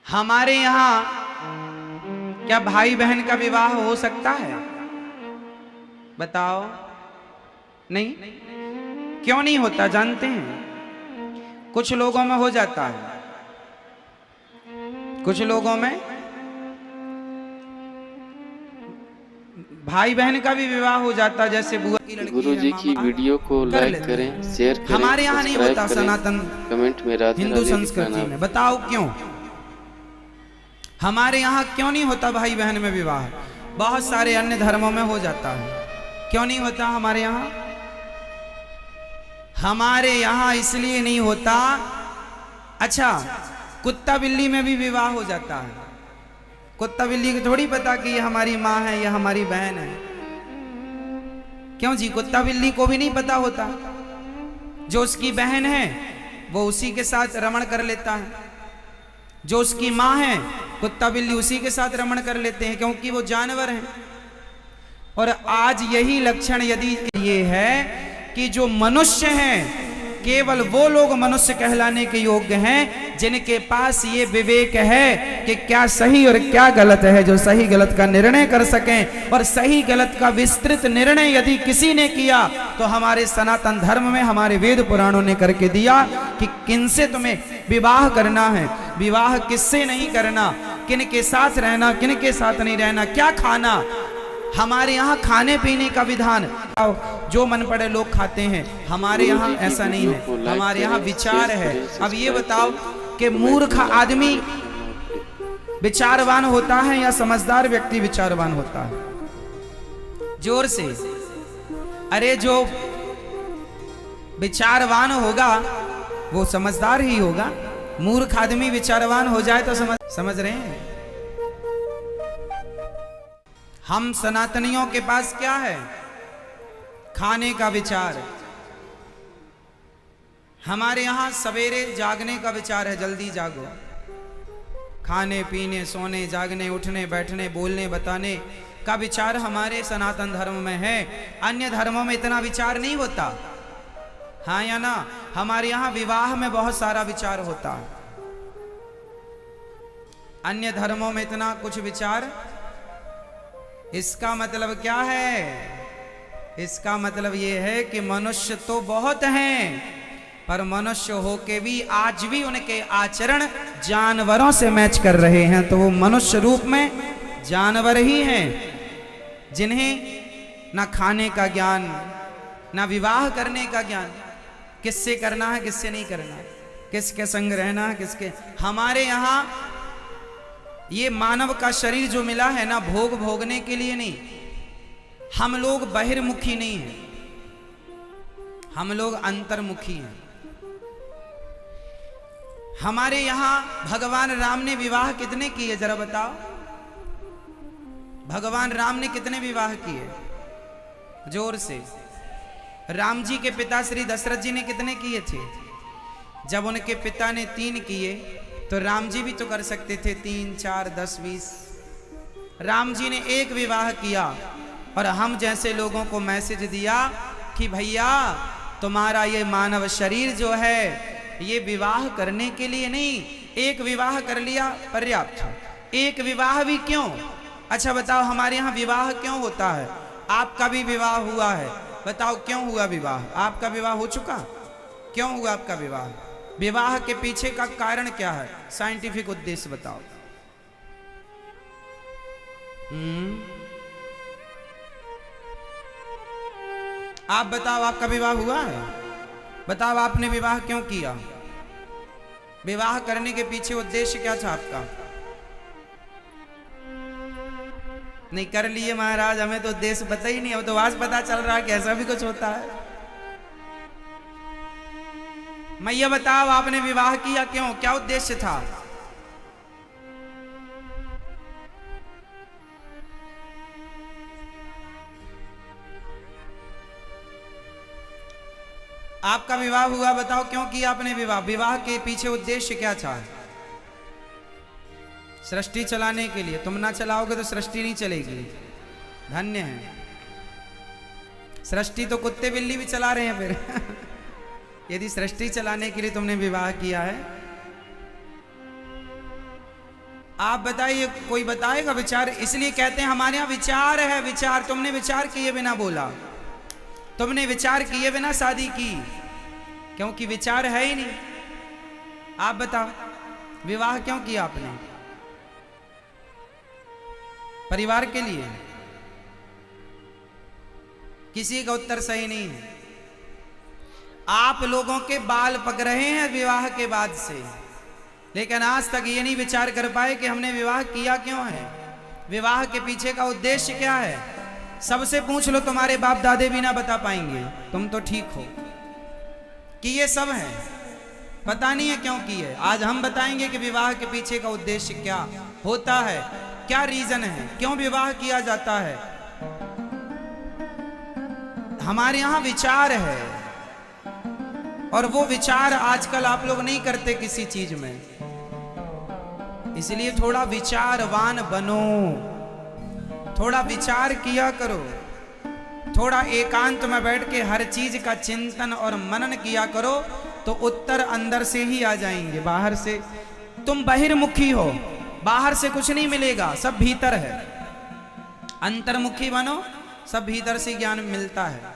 हमारे यहाँ क्या भाई बहन का विवाह हो सकता है? बताओ। नहीं? क्यों नहीं होता जानते हैं? कुछ लोगों में हो जाता है, कुछ लोगों में भाई बहन का भी विवाह हो जाता है, जैसे बुआ की लड़की गुरुजी की वीडियो को लाइक करें, शेयर करें, हमारे यहाँ नहीं होता सनातन कमेंट में राधे हिंदू राधे संस्कृति में। बताओ क्यों? हमारे यहाँ क्यों नहीं होता भाई बहन में विवाह? बहुत सारे अन्य धर्मों में हो जाता है, क्यों नहीं होता हमारे यहाँ? हमारे यहाँ इसलिए नहीं होता। अच्छा, कुत्ता बिल्ली में भी विवाह हो जाता है। कुत्ता बिल्ली को थोड़ी पता कि ये हमारी माँ है, ये हमारी बहन है। क्यों जी? कुत्ता बिल्ली को भी नहीं पता होता। जो उसकी बहन है वो उसी के साथ रमण कर लेता है, जो उसकी माँ है कुत्ता बिल्ली उसी के साथ रमण कर लेते हैं, क्योंकि वो जानवर हैं। और आज यही लक्षण यदि ये है कि जो मनुष्य हैं केवल वो लोग मनुष्य कहलाने के योग्य हैं जिनके पास ये विवेक है कि क्या सही और क्या गलत है, जो सही गलत का निर्णय कर सकें। और सही गलत का विस्तृत निर्णय यदि किसी ने किया तो हमारे सनातन धर्म में, हमारे वेद पुराणों ने करके दिया कि किनसे तुम्हें विवाह करना है, विवाह किससे नहीं करना, किन के साथ रहना, किन के साथ नहीं रहना, क्या खाना। हमारे यहाँ खाने पीने का विधान जो मन पड़े लोग खाते हैं, हमारे यहाँ ऐसा नहीं है। हमारे यहाँ विचार है। अब ये बताओ कि मूर्ख आदमी विचारवान होता है या समझदार व्यक्ति विचारवान होता है? जोर से। अरे जो विचारवान होगा वो समझदार ही होगा। मूर्ख आदमी विचारवान हो जाए तो समझ रहे हैं? हम सनातनियों के पास क्या है? खाने का विचार। हमारे यहां सवेरे जागने का विचार है, जल्दी जागो। खाने पीने, सोने, जागने, उठने, बैठने, बोलने, बताने का विचार हमारे सनातन धर्म में है। अन्य धर्मों में इतना विचार नहीं होता। हाँ या ना? हमारे यहां विवाह में बहुत सारा विचार होता है, अन्य धर्मों में इतना कुछ विचार। इसका मतलब क्या है? इसका मतलब यह है कि मनुष्य तो बहुत हैं, पर मनुष्य होके भी आज भी उनके आचरण जानवरों से मैच कर रहे हैं। तो वो मनुष्य रूप में जानवर ही हैं, जिन्हें ना खाने का ज्ञान, ना विवाह करने का ज्ञान, किससे करना है किससे नहीं करना है, किसके संग रहना है किसके। हमारे यहाँ ये मानव का शरीर जो मिला है ना, भोग भोगने के लिए नहीं। हम लोग बहिर्मुखी नहीं हैं, हम लोग अंतर्मुखी हैं। हमारे यहां भगवान राम ने विवाह कितने किए जरा बताओ? भगवान राम ने कितने विवाह किए? जोर से। राम जी के पिता श्री दशरथ जी ने कितने किए थे? जब उनके पिता ने 3 किए तो राम जी भी तो कर सकते थे 3, 4, 10, 20। राम जी ने 1 विवाह किया और हम जैसे लोगों को मैसेज दिया कि भैया तुम्हारा ये मानव शरीर जो है ये विवाह करने के लिए नहीं, 1 विवाह कर लिया पर्याप्त। 1 विवाह भी क्यों? अच्छा बताओ, हमारे यहाँ विवाह क्यों होता है? आपका भी विवाह हुआ है, बताओ क्यों हुआ विवाह? आपका विवाह हो चुका? क्यों हुआ आपका विवाह? विवाह के पीछे का कारण क्या है? साइंटिफिक उद्देश्य बताओ। आप बताओ, आपका विवाह हुआ है? बताओ आपने विवाह क्यों किया? विवाह करने के पीछे उद्देश्य क्या था आपका? नहीं कर लिए महाराज, हमें तो उद्देश्य पता ही नहीं। अब तो आज पता चल रहा है कि ऐसा भी कुछ होता है। मैं ये बताओ, आपने विवाह किया क्यों? क्या उद्देश्य था? आपका विवाह हुआ, बताओ क्यों किया आपने विवाह? विवाह के पीछे उद्देश्य क्या था? सृष्टि चलाने के लिए। तुम ना चलाओगे तो सृष्टि नहीं चलेगी। धन्य है। सृष्टि तो कुत्ते बिल्ली भी चला रहे हैं फिर यदि सृष्टि चलाने के लिए तुमने विवाह किया है आप बताइए, कोई बताएगा विचार? इसलिए कहते हैं हमारे यहाँ विचार है, विचार। तुमने विचार किए बिना बोला, तुमने विचार किए बिना शादी की, क्योंकि विचार है ही नहीं। आप बताओ, विवाह क्यों किया आपने? परिवार के लिए? किसी का उत्तर सही नहीं है। आप लोगों के बाल पक रहे हैं विवाह के बाद से, लेकिन आज तक ये नहीं विचार कर पाए कि हमने विवाह किया क्यों है, विवाह के पीछे का उद्देश्य क्या है। सबसे पूछ लो, तुम्हारे बाप दादे भी ना बता पाएंगे। तुम तो ठीक हो कि ये सब है, पता नहीं है क्यों किए। आज हम बताएंगे कि विवाह के पीछे का उद्देश्य क्या होता है, क्या रीजन है, क्यों विवाह किया जाता है। हमारे यहाँ विचार है, और वो विचार आजकल आप लोग नहीं करते किसी चीज में। इसलिए थोड़ा विचारवान बनो, थोड़ा विचार किया करो, थोड़ा एकांत में बैठ के हर चीज का चिंतन और मनन किया करो, तो उत्तर अंदर से ही आ जाएंगे। बाहर से तुम बहिर्मुखी हो, बाहर से कुछ नहीं मिलेगा, सब भीतर है। अंतर्मुखी बनो, सब भीतर से ज्ञान मिलता है।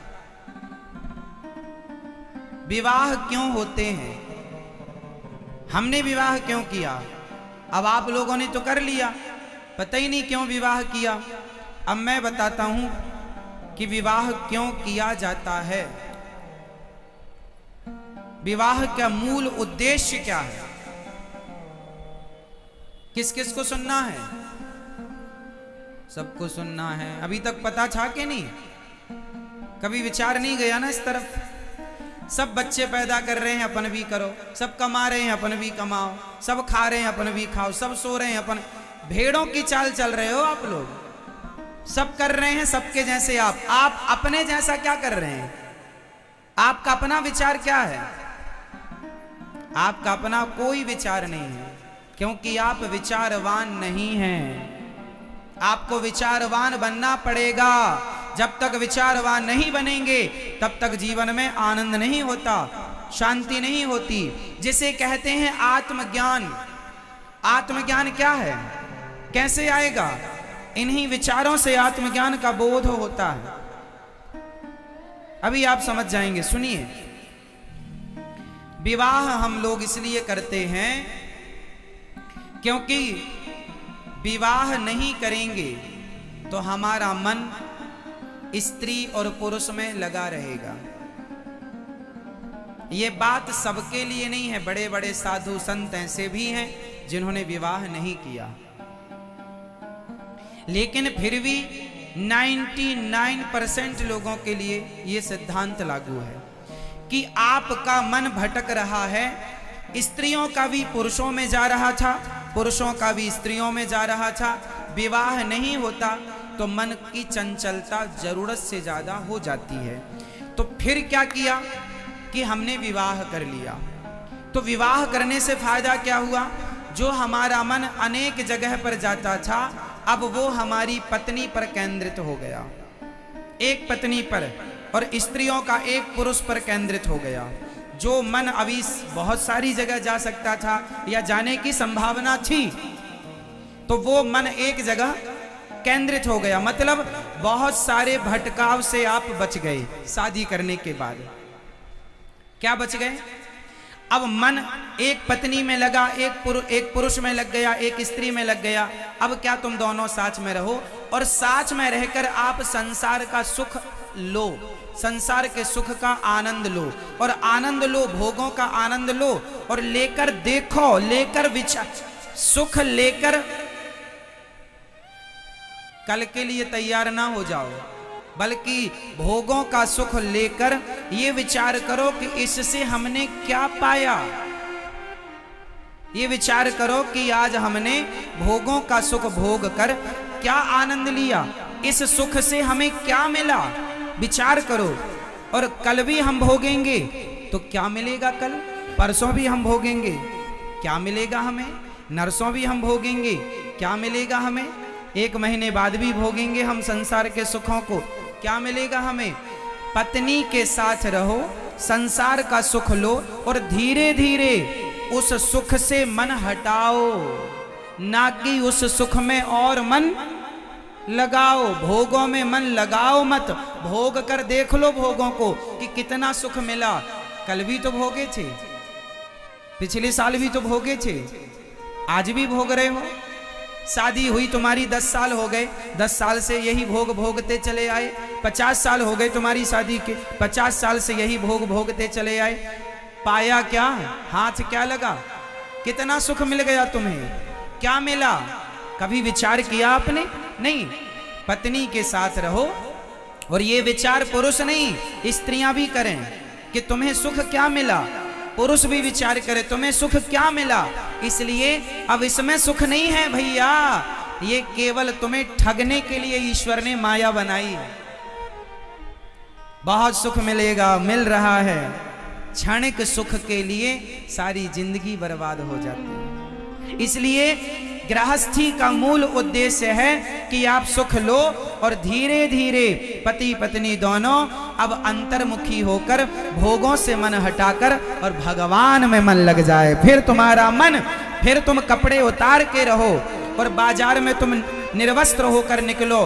विवाह क्यों होते हैं, हमने विवाह क्यों किया? अब आप लोगों ने तो कर लिया, पता ही नहीं क्यों विवाह किया। अब मैं बताता हूं कि विवाह क्यों किया जाता है, विवाह का मूल उद्देश्य क्या है। किस किस को सुनना है? सबको सुनना है। अभी तक पता था कि नहीं? कभी विचार नहीं गया ना इस तरफ। सब बच्चे पैदा कर रहे हैं, अपन भी करो। सब कमा रहे हैं, अपन भी कमाओ। सब खा रहे हैं, अपन भी खाओ। सब सो रहे हैं, अपन भेड़ों की चाल चल रहे हो आप लोग। सब कर रहे हैं सबके जैसे। आप अपने जैसा क्या कर रहे हैं? आपका अपना विचार क्या है? आपका अपना कोई विचार नहीं है, क्योंकि आप विचारवान नहीं हैं। आपको विचारवान बनना पड़ेगा। जब तक विचारवान नहीं बनेंगे तब तक जीवन में आनंद नहीं होता, शांति नहीं होती। जिसे कहते हैं आत्मज्ञान। आत्मज्ञान क्या है, कैसे आएगा? इन्हीं विचारों से आत्मज्ञान का बोध होता है। अभी आप समझ जाएंगे, सुनिए। विवाह हम लोग इसलिए करते हैं क्योंकि विवाह नहीं करेंगे तो हमारा मन स्त्री और पुरुष में लगा रहेगा। ये बात सबके लिए नहीं है। बड़े बड़े साधु संत ऐसे भी हैं जिन्होंने विवाह नहीं किया, लेकिन फिर भी 99% लोगों के लिए ये सिद्धांत लागू है कि आपका मन भटक रहा है। स्त्रियों का भी पुरुषों में जा रहा था, पुरुषों का भी स्त्रियों में जा रहा था। विवाह नहीं होता तो मन की चंचलता जरूरत से ज्यादा हो जाती है। तो फिर क्या किया कि हमने विवाह कर लिया। तो विवाह करने से फायदा क्या हुआ? जो हमारा मन अनेक जगह पर जाता था, अब वो हमारी पत्नी पर केंद्रित हो गया, एक पत्नी पर, और स्त्रियों का एक पुरुष पर केंद्रित हो गया। जो मन अभी बहुत सारी जगह जा सकता था या जाने की संभावना थी, तो वो मन एक जगह केंद्रित हो गया। मतलब बहुत सारे भटकाव से आप बच गए। शादी करने के बाद क्या बच गए? अब मन एक पत्नी में लगा, एक पुरुष में लग गया, एक स्त्री में लग गया। अब क्या तुम दोनों साथ में रहो और साथ में रहकर आप संसार का सुख लो, संसार के सुख का आनंद लो, और आनंद लो, भोगों का आनंद लो, और लेकर देखो, लेकर विचार, सुख लेकर कल के लिए तैयार ना हो जाओ, बल्कि भोगों का सुख लेकर ये विचार करो कि इससे हमने क्या पाया। ये विचार करो कि आज हमने भोगों का सुख भोग कर क्या आनंद लिया, इस सुख से हमें क्या मिला। विचार करो। और कल भी हम भोगेंगे तो क्या मिलेगा? कल परसों भी हम भोगेंगे, क्या मिलेगा हमें? नरसों भी हम भोगेंगे, क्या मिलेगा हमें? 1 महीने बाद भी भोगेंगे हम संसार के सुखों को, क्या मिलेगा हमें? पत्नी के साथ रहो, संसार का सुख लो, और धीरे धीरे उस सुख से मन हटाओ। ना कि उस सुख में और मन लगाओ। भोगों में मन लगाओ मत, भोग कर देख लो भोगों को कि कितना सुख मिला। कल भी तो भोगे थे, पिछले साल भी तो भोगे थे, आज भी भोग रहे हो। शादी हुई तुम्हारी 10 साल हो गए, 10 साल से यही भोग भोगते चले आए। 50 साल हो गए तुम्हारी शादी के, 50 साल से यही भोग भोगते चले आए। पाया क्या? हाथ क्या लगा? कितना सुख मिल गया तुम्हें? क्या मिला? कभी विचार किया आपने? नहीं। पत्नी के साथ रहो, और ये विचार पुरुष नहीं स्त्रियां भी करें कि तुम्हें सुख क्या मिला। पुरुष भी विचार करे तुम्हें सुख क्या मिला। इसलिए अब इसमें सुख नहीं है भैया, ये केवल तुम्हें ठगने के लिए ईश्वर ने माया बनाई है। बहुत सुख मिलेगा, मिल रहा है, क्षणिक सुख के लिए सारी जिंदगी बर्बाद हो जाती है। इसलिए गृहस्थी का मूल उद्देश्य है कि आप सुख लो और धीरे धीरे पति पत्नी दोनों अब अंतर्मुखी होकर भोगों से मन हटाकर और भगवान में मन लग जाए। फिर तुम्हारा मन, फिर तुम कपड़े उतार के रहो और बाजार में तुम निर्वस्त्र होकर निकलो,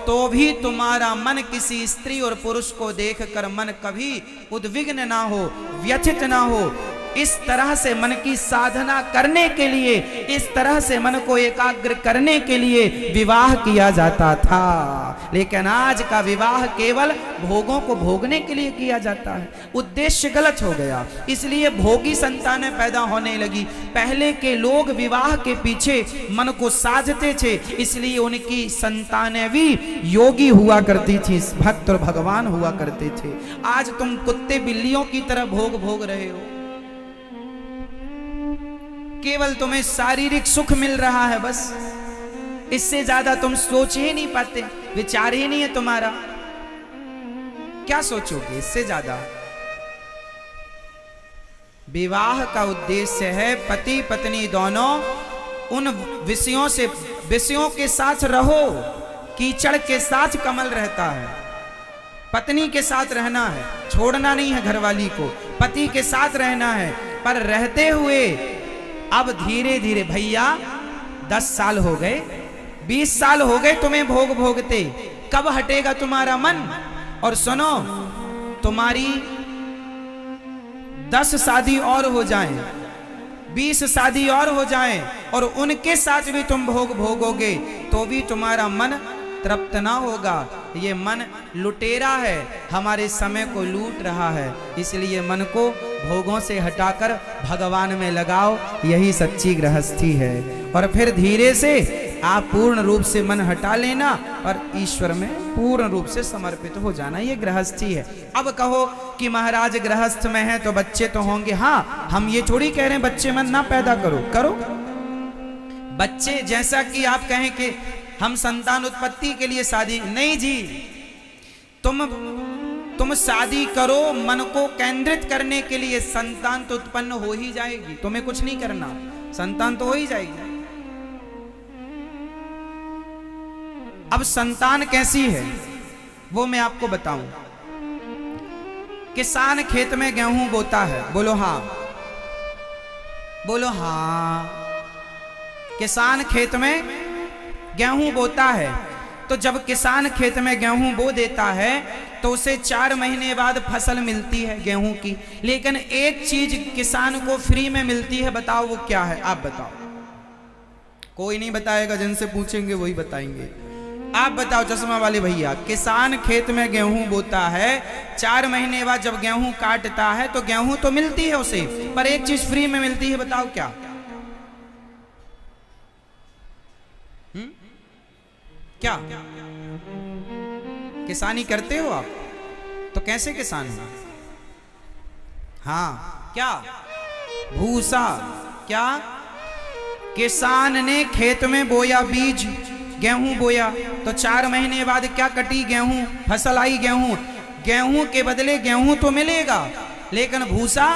तो भी तुम्हारा मन किसी स्त्री और पुरुष को देखकर मन कभी उद्विग्न ना हो, व्यथित ना हो। इस तरह से मन की साधना करने के लिए, इस तरह से मन को एकाग्र करने के लिए विवाह किया जाता था। लेकिन आज का विवाह केवल भोगों को भोगने के लिए किया जाता है। उद्देश्य गलत हो गया, इसलिए भोगी संतानें पैदा होने लगी। पहले के लोग विवाह के पीछे मन को साधते थे, इसलिए उनकी संतानें भी योगी हुआ करती थी, भक्त और भगवान हुआ करते थे। आज तुम कुत्ते बिल्लियों की तरह भोग भोग रहे हो। केवल तुम्हें शारीरिक सुख मिल रहा है, बस इससे ज्यादा तुम सोच ही नहीं पाते, विचार ही नहीं है तुम्हारा। क्या सोचोगे इससे ज्यादा? विवाह का उद्देश्य है पति पत्नी दोनों उन विषयों के साथ रहो। कीचड़ के साथ कमल रहता है। पत्नी के साथ रहना है, छोड़ना नहीं है घरवाली को, पति के साथ रहना है। पर रहते हुए अब धीरे धीरे भैया 10 साल हो गए, 20 साल हो गए तुम्हें भोग भोगते, कब हटेगा तुम्हारा मन? और सुनो, तुम्हारी 10 शादी और हो जाएं, 20 शादी और हो जाएं, और उनके साथ भी तुम भोग भोगोगे तो भी तुम्हारा मन तृप्त ना होगा। ये मन लुटेरा है, हमारे समय को लूट रहा है। इसलिए मन को भोगों से हटाकर भगवान में लगाओ, यही सच्ची गृहस्थी है। और फिर धीरे से आप पूर्ण रूप से मन हटा लेना और ईश्वर में पूर्ण रूप से समर्पित हो जाना, ये गृहस्थी है। अब कहो कि महाराज गृहस्थ में है तो बच्चे तो होंगे। हाँ, हम ये थोड़ी कह रहे हैं बच्चे मन ना पैदा करो, करो बच्चे। जैसा कि आप कहें कि हम संतान उत्पत्ति के लिए शादी, नहीं जी, तुम शादी करो मन को केंद्रित करने के लिए, संतान तो उत्पन्न हो ही जाएगी, तुम्हें कुछ नहीं करना, संतान तो हो ही जाएगी। अब संतान कैसी है वो मैं आपको बताऊं। किसान खेत में गेहूं बोता है, बोलो हाँ, बोलो हाँ। किसान खेत में गेहूं बोता है, तो जब किसान खेत में गेहूं बो देता है तो उसे 4 महीने बाद फसल मिलती है गेहूं की। लेकिन एक चीज किसान को फ्री में मिलती है, बताओ वो क्या है? आप बताओ। कोई नहीं बताएगा, जिनसे पूछेंगे वही बताएंगे। आप बताओ चश्मा वाले भैया, किसान खेत में गेहूं बोता है, 4 महीने बाद जब गेहूं काटता है तो गेहूं तो मिलती है उसे, पर एक चीज फ्री में मिलती है, बताओ क्या? क्या किसानी करते हो आप? तो कैसे किसान हो? हाँ, क्या? भूसा। क्या? किसान ने खेत में बोया बीज, गेहूं बोया, तो 4 महीने बाद क्या कटी? गेहूं, फसल आई गेहूं। गेहूं के बदले गेहूं तो मिलेगा, लेकिन भूसा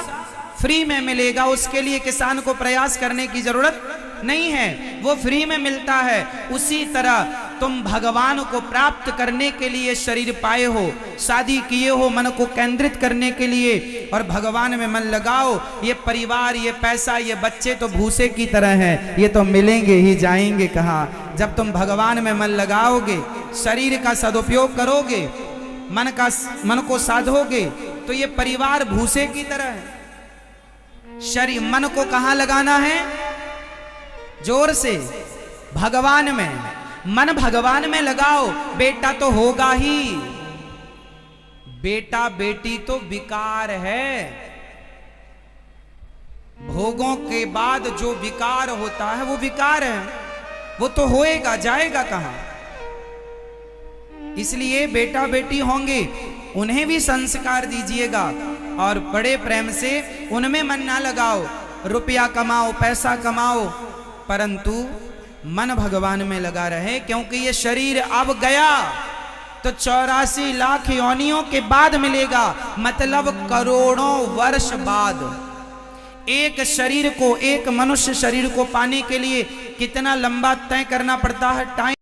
फ्री में मिलेगा। उसके लिए किसान को प्रयास करने की जरूरत नहीं है, वो फ्री में मिलता है। उसी तरह तुम भगवान को प्राप्त करने के लिए शरीर पाए हो, शादी किए हो मन को केंद्रित करने के लिए, और भगवान में मन लगाओ। ये परिवार, ये पैसा, ये बच्चे तो भूसे की तरह हैं, ये तो मिलेंगे ही, जाएंगे कहाँ। जब तुम भगवान में मन लगाओगे, शरीर का सदुपयोग करोगे, मन को साधोगे, तो ये परिवार भूसे की तरह है। शरीर मन को कहाँ लगाना है? जोर से भगवान में। मन भगवान में लगाओ, बेटा तो होगा ही। बेटा बेटी तो विकार है। भोगों के बाद जो विकार होता है वो विकार है, वो तो होएगा, जाएगा कहां। इसलिए बेटा बेटी होंगे, उन्हें भी संस्कार दीजिएगा और बड़े प्रेम से उनमें मन ना लगाओ। रुपया कमाओ, पैसा कमाओ, परंतु मन भगवान में लगा रहे, क्योंकि ये शरीर अब गया तो 84 लाख योनियों के बाद मिलेगा, मतलब करोड़ों वर्ष बाद। एक शरीर को, एक मनुष्य शरीर को पाने के लिए कितना लंबा तय करना पड़ता है टाइम।